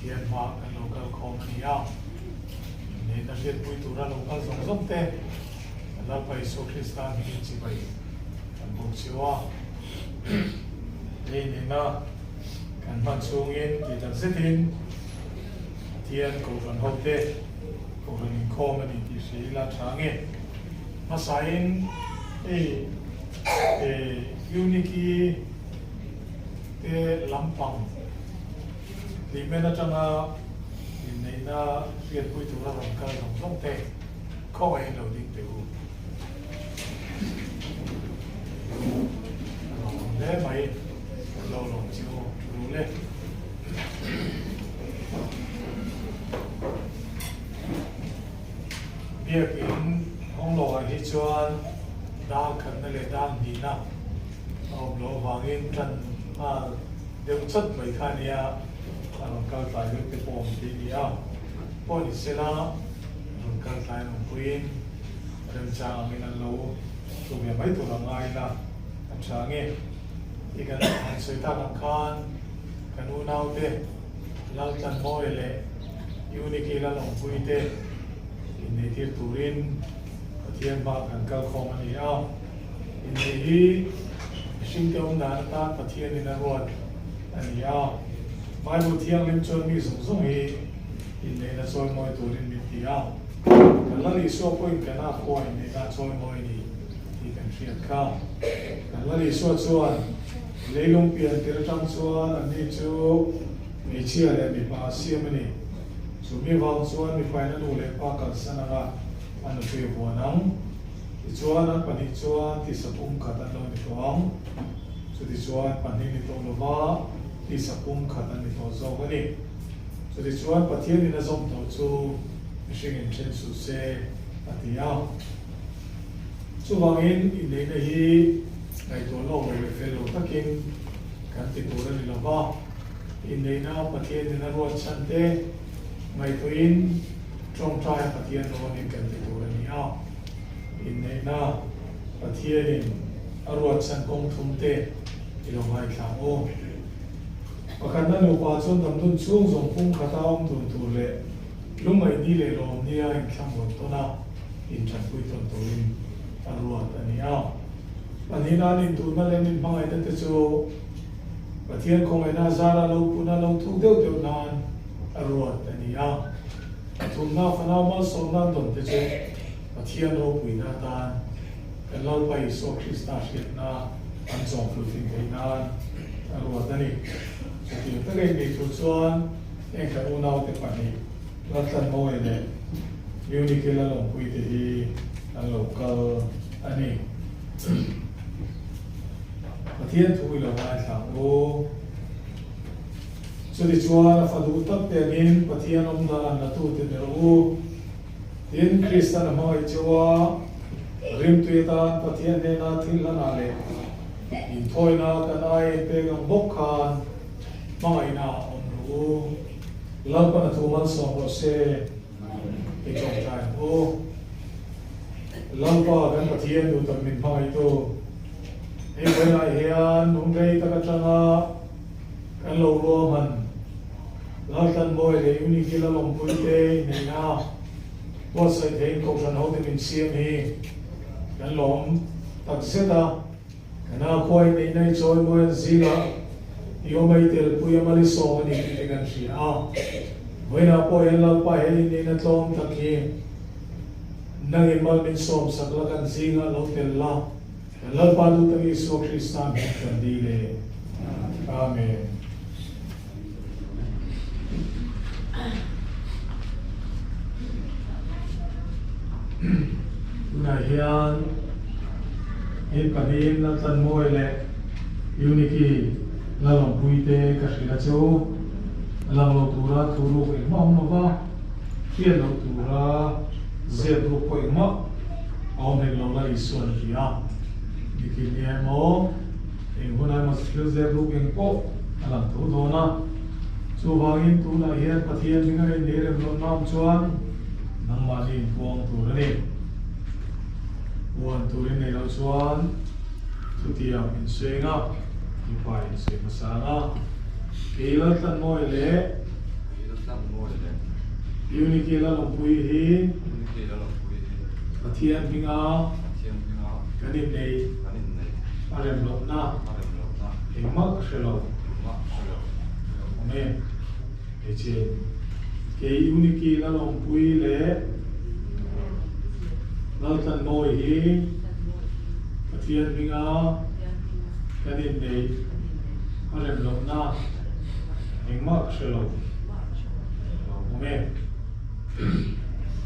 thiên hoa cái local company nên là liệt bùi tụ ra local giống giống thế là phải số Christian thì chỉ phải một chiều đây nên là cần phát xuống in thì ta sẽ tin thiên cầu phần hậu thế cầu phần company thì sẽ là sáng in mà sai Euniki cái Laltlanmawia thì bên đó trong này là việc bùi tụ ra làm cái giống thế không ai đầu tiên tiểu để mày lâu lòng chiều đủ lên việc in không lo hết cho đa cần là đa gì nào ông lo vàng in trần mà đều chất mấy cái này làm cao tài được cái bom thì đi bom thì sẽ là làm cao tài làm quên làm trang mình ăn lâu tụi mình mấy tụi làm ai là làm trang nghe thì cái hành xử ta làm khan cái nu nào thế Laltlanmawia lệ Euniki Lalawmpuii thế inneih thiệt turin thiên bạc hàng cao không anh ấy inneih sinh theo ông đàn ta và thiên nên là ruột anh ấy mai một thiên lên chôn mi sống sống hi inneih là soi môi turin mình thì cái là lý số của cái nào coi inneih là soi môi đi thì cần thiệt cao cái là lý số chuan lấy lông biển từ trong chuan anh ấy chú người chia lại bị bà xiêm này chú mi vang chuan mi phải nó đủ lệ ba cả sân là anh phải buồn nắng thì chuan anh phải chuan thì sắp khát anh lo đi toang chú thì chuan phải đi toang lo thì sắp khát anh đi toang gió cái này chú thì chuan phải thiên đi nó giống tàu chú sinh in trên su xe thì chú vang in inneih này hi ngày tuổi lâu về về lâu tất kinh cái tình tuổi này là ba inneih na pathian ni na ruat san te ngai tuin trong trai pathian lo ni kan ti tur ani inneih na pathian in ruat san kong thum te ilo mai thla o pakhat na lo pa chon tam dun chung zong pung khata om tun tur le lumai ni le lom nia in thlam bot to na in chan pui ton turin ruat ani ani na nin tu na le nin bangai te chu pathian kong ai na zara lo puna lo thu deu deu nan ruat ani thum na fana ma so na don te che pathian lo pui na tan kan lo pai so Krista shit na an chong fu tin te na ruat ani ti ta ge ni chu chuan en ka u nau te pa ni Laltlanmawia le Euniki Lalawmpuii te hi an local ani pathian thui lo mai thang o chuli chuan a fadu tak te in pathian om na la tu te ro tin Christian mai chuwa rim tu ta pathian ne na thil la na le in thoi na kan ai pe gam bok khan mai na om ro lam pa na thu man so ro se e chong tai o lam pa kan pathian du tam min mai to bên này hiện hôm nay ta có chăng cái lô lô mình Laltlanmawia để Euniki Lalawmpuii thế này na có sai thế câu chuyện hậu thì mình xem hi cái lom tập xét ta cái nào coi này này chơi mồi gì là yêu mấy tiền bùi mà đi so này thì cái gì với nào coi là phải này là tom tập hi năng em mình so sắp là cái gì là lâu tiền la Lal padu tagi so Krista kan dile amen na hian he panin Laltlanmawia le Euniki Lalawmpuii te ka hrila chu lang lo tura thuru ko ma va hian lo tura zet ru ko ma aw ne lo la isuan hian dikilnya mo inguna masjid zeru gengko alam tu dona subangin tu na hian pathian ngai nere blon nam chuan nang mali buang tu rani buan tu rin nei lo chuan tutia in senga ipai se masanga Laltlanmawia le Euniki Lalawmpuii Pathian Pinga Kanin Nei Arem Lopna Hingmak Shelo Ome Eche Ke Euniki Lalawmpuii Le Laltlanmawia Pathian Pinga Kanin Nei Arem Lopna Hingmak Shelo Ome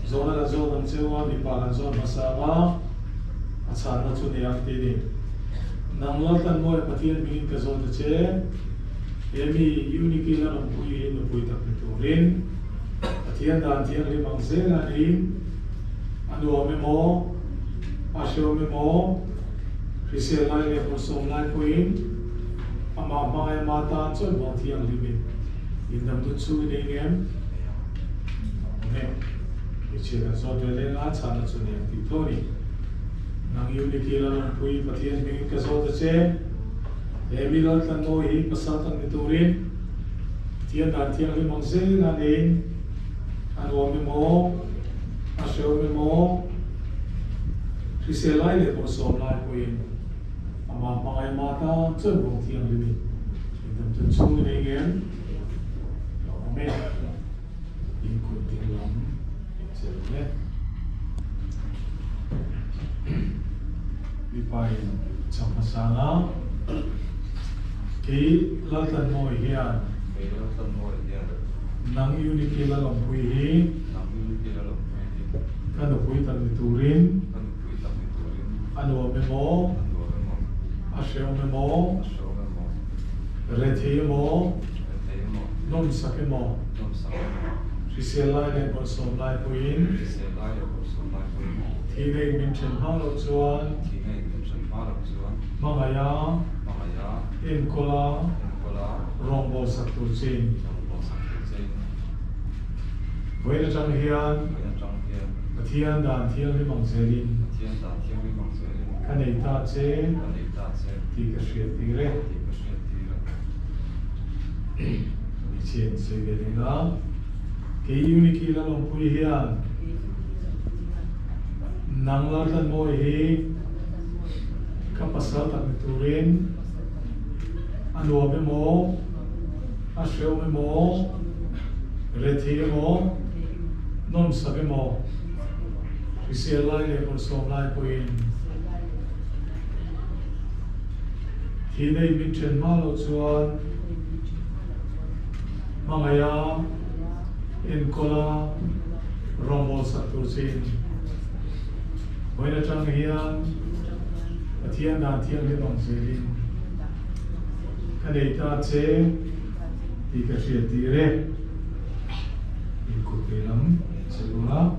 Zona la zona mcewa mipalan zona masama Asana chuni yaktini Nang Laltlanmawia Pathian Bingin ka zona che Emi Euniki Lalawmpuii Nupui tak niturin Pathian dan tiang limang zela ni Anu ame mo Asyo ame mo Risiya lai le porsom lai puin Ama mga mata choy mo tiang limin Indam tutsu iningem Ichira zodele nga chana chune titori nang Euniki Lalawmpuii Pathian Bingin ka zona che Emi Laltlanmawia pasatang niturin Tiyan dan tiang limang zela ni Anu ame mo Asyo ame mo Risiya lai le porsom lai puin Ama mga mata choy mo tiang limin Indam tutsu iningem Amen Ikut tinglam Selnya Dipain sama sana Ki Laltlanmawia Nang Euniki Lalawmpuii Kanupui tak niturin Anu ame mo Asyo ame mo Rethi mo Nom sake mo Risiya lai le porsom lai puin Tinei minchen halo chuan Mangaya Inkola Rombo saktur chin Voina chang hian Pathian dan thiang limang zelin Kanei ta che Ti ka shriat ti re Ichien se gelinga Ke Euniki Lalawmpuii hian Nang Laltlanmawia Kapasal tak niturin Anu ame mo Asyo ame mo Rethi mo Nom sake mo Risiya lai le porsom lai puin Tinei minchen malo chuan Mangaya Inkola Rombo saktur chin Voina chang hian Pathian dan tiang limang zelin Kanei ta che Ti ka shriat ti re Ikut tinglam selula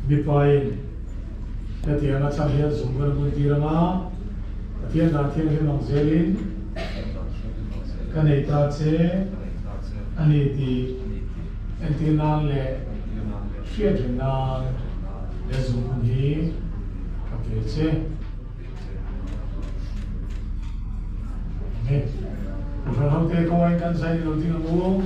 Bipain Tiang nga chang hian zunggan bunti ranga Pathian dan tiang limang zelin Kanei ta che Ani ti Entinan le Shriat ringan Le zunggan hi Kapil che Ufan hau te kawain kan sa ilo tingnan mo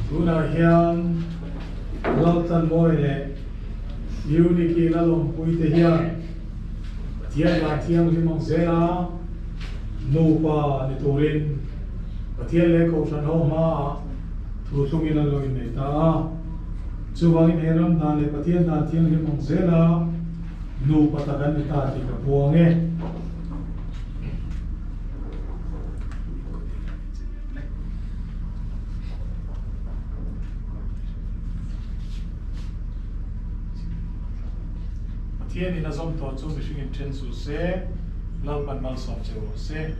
Tuna hian Laltlanmawia Euniki Lalawmpuii te hian Tiyan dan tiang limang zela Nupa niturin Pathian le kausan ho ma Tutungin ang loin na ita Chuwangin heram dan le Pathian dan tiang limang zela Nupa tagan ita Di kapuange Pathian ina zom to chu mishing chen su se lalpan mal som che wo se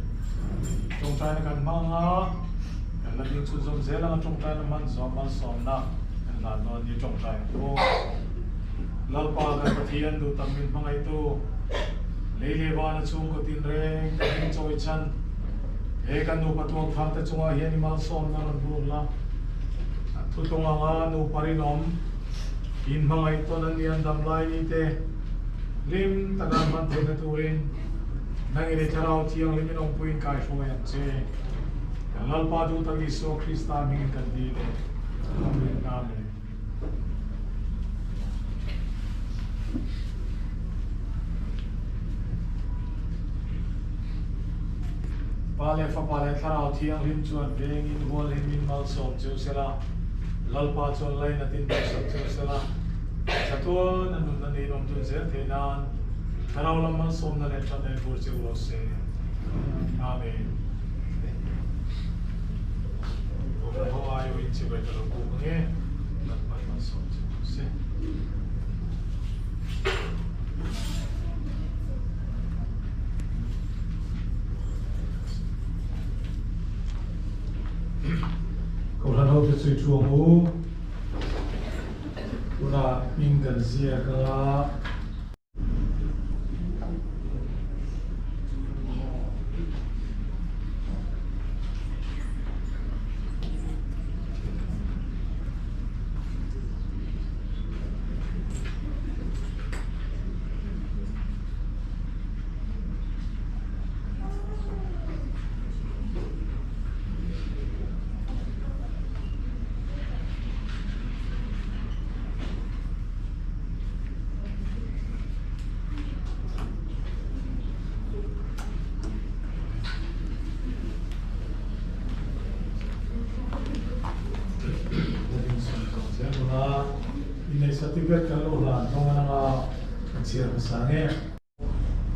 trong trai na kan manga kan la ding chu zom zela trong trai na man zom mal som na kan la no ni trong trai ko lalpa kan Pathian du tamin mangai to lele wa na chung ko tin re kan choi chan e kan nu patuang thang ta chunga hian mal som na ran bu la thu tonga nga nu parinom in mga ito na niyan damlay nite lim tanan man tena turin nang initaraw tiyang Lalawmpuii kai shoyan che lalpadu tag Iso Krista mingin kandile amen amen. Pale fa pale tharau thiang lim chuan veng in hol himin mal som chu sela lalpa chon lai na tin sok chu sela chaton anun na ni nom tu zer thenan tharau lam mal som na le chan ne bur chu lo se amen. Ho ayo in chi bai taro ku nge lalpa mal som chu se Kau dah tahu tu cuci mu, tu nak minggan zia kala. Inneih certificate kalau lah, nongan nga siar kesange,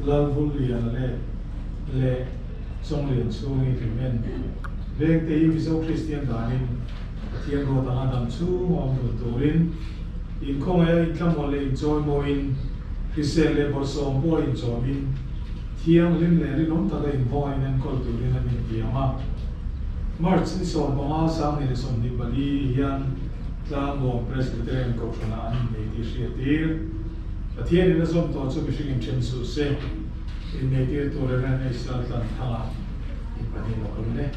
Lalawmpuii le songlin sungi pimen, beng tei biso Kristian danin, tiang ro tangan damsu ngom turin, in kong ay ikam wale enjoy moin, Kristen le borsom bo enjoyin, tiang lim le rinom taga info inen kol turin na tiama, March ni son mga sang ni son di bali yan. Lalawmpuii Presbyterian Kokshanaan initiative. Atiyan na som to so bishing chensu se initiative to ren ay Laltlanmawia. Ipanin mo kami.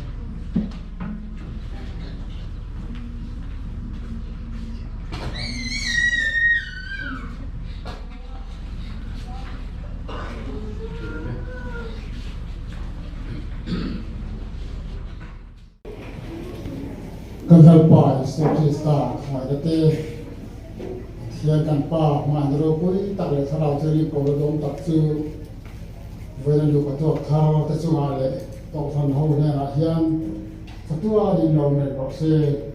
Lalawmpuii Iso Krista Khadate Thian kan pa Lalawmpuii tak le tharau cheri polodom tak chu voilan lu patok thar ta chu ale to than ho ne ra hian fatua din lo me ko se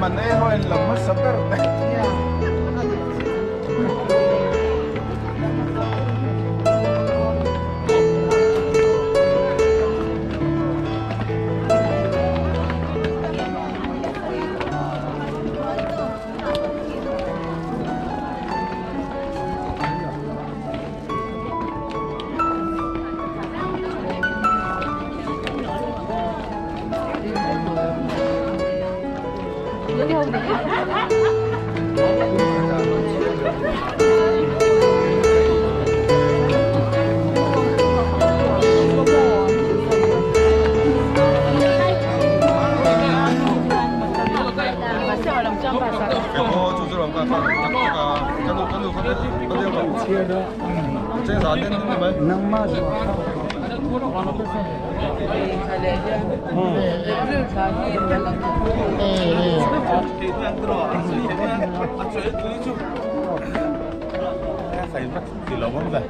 manejo en la masa verde. 这啥的能买？能买是吧？ใส่มาสิเราบ้างเลย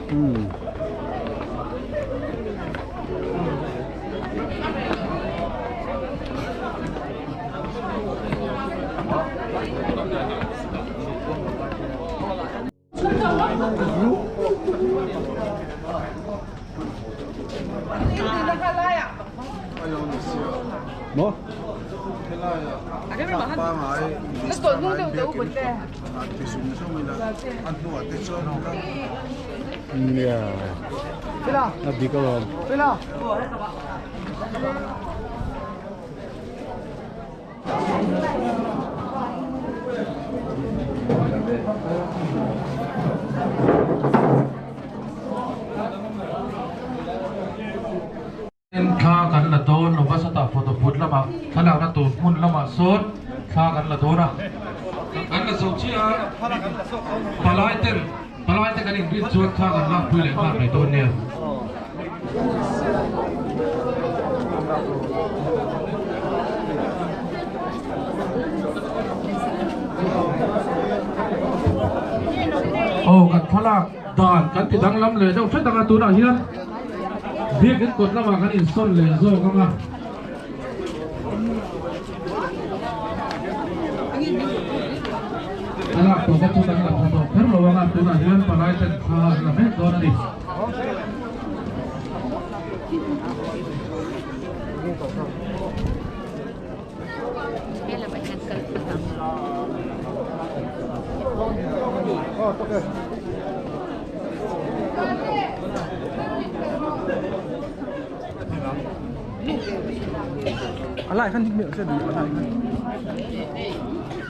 뭐? Iya. Lebih kalau. Tha kan la to no ba sa ta photo put la ma thala na to mun la ma sot tha kan la to na kan la so chi a palai ten kan in bin chuat tha kan la pui le ma mai to ne kan thala dan kan ti dang lam le dau chet dang tu na hian việc cái cột là cái in son lên rồi các bạn là tổ chức chúng ta là tổ chức rất là ngon tụi này liên quan lại trên là hết rồi điอะไรขั้นทิ้งเมล์เสร็จดีอะไรขั้น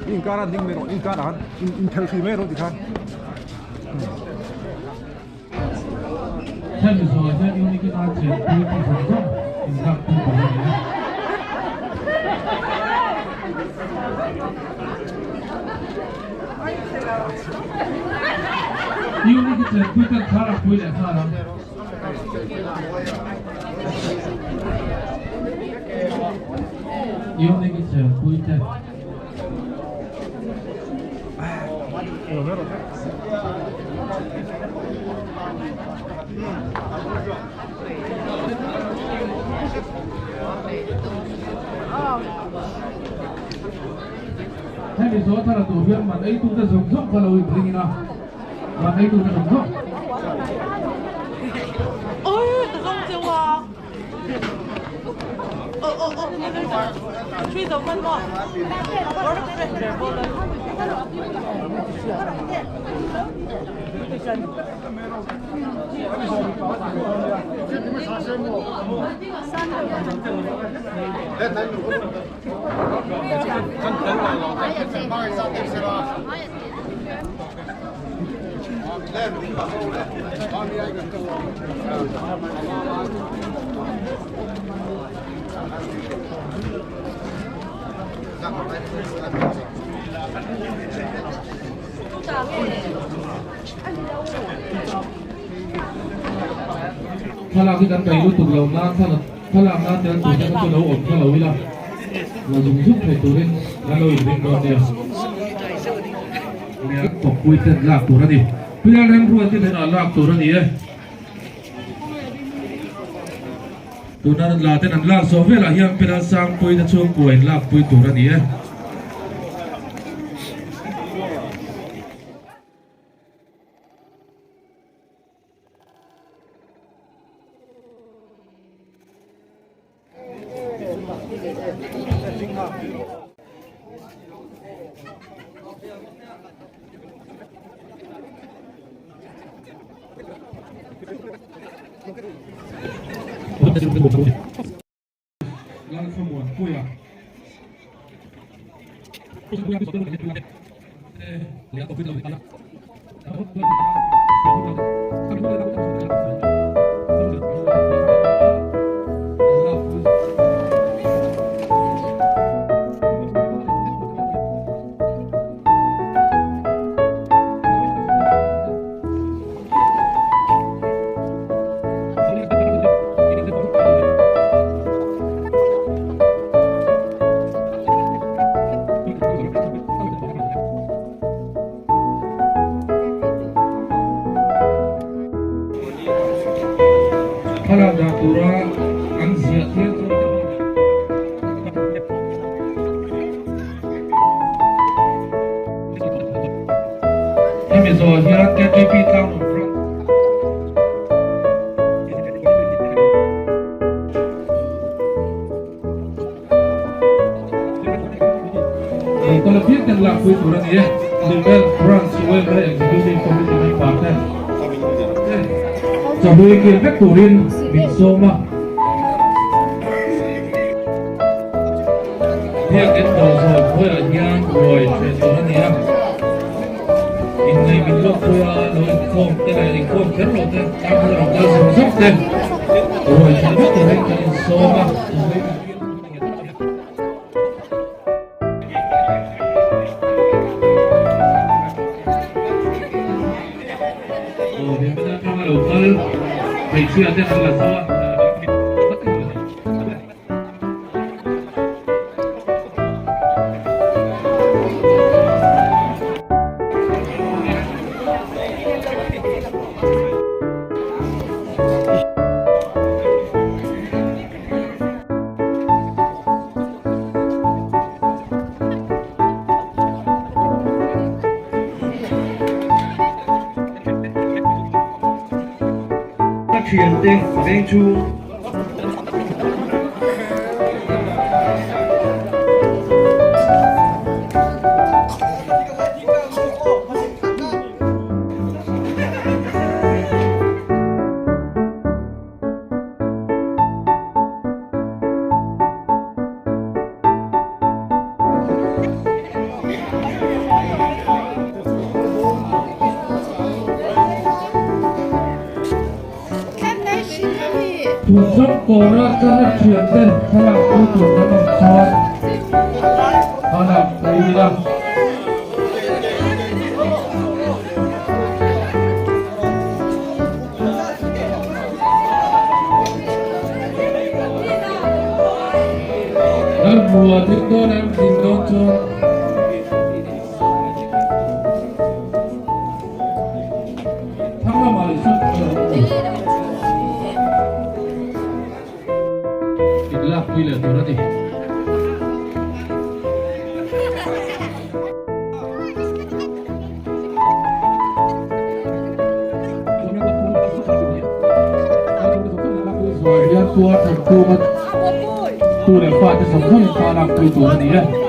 อินการันทิ้งเมล์อินการันอินเทลฟีเมล์ดีขั้นท่านผู้ชมท่านEunikiอาเซียนผู้ที่สนใจอินดับผู้บริหารEunikiเจอผู้ที่ทาร์ผู้เล่นทาร์Eunikiเจอผู้ที่ท่านผู้ชมถ้าเราตัวเพื่อนมันไอ้ตุ้งจะส่งส่งพอเราอีกทีนะมันไอ้ตุ้งจะส่งส่ง哎，这种就话，那个啥，吹走分嘛，ถ้าเราที่กันไปรู้ตัวเราล้างถ้าเราล้างเดินตัวจะตัวเราอดถ้าเราวิลาเราdùng giúp thầyตัวเล่นแล้วเราอีกเป็นตัวเดียวเนี่ยตกคุยเต้นลากตัวนั่นดิเพื่อเร่งรวนที่เดินลากตัวนั่นนี่ตัวนั้นลาเต้นลากโซเฟียละยังเป็นสร้างปุยจะช่วงป่วยลากปุยตัวนั่นนี่Laltlanmawia halang dah turun ansiat dia tu. Ini so hirat KTP tahu. Kalau pihak yang lakuin orang ini, level front suai pada executive committee yang partai. Sebagai kira turin binsoma. Pihak itu soal kaya yang boy orang ini. Inneih minlok kaya loy kom, terlalu kom terlalu ter, tak boleh orang semua ter. Boy kira turin binsoma. Baik, ada adalah soal. Chuyển tình bên chu Thủ dốc cổ ra cho nó chuyển tên theo là ưu chủ nó bằng son nó là đây đâu nó mùa thích tốt em tìm tốt cho thắng là mà lại xuất itulah pilih tu nanti. Dia tua tentu tu lepas tu semua yang para tu nanti ya.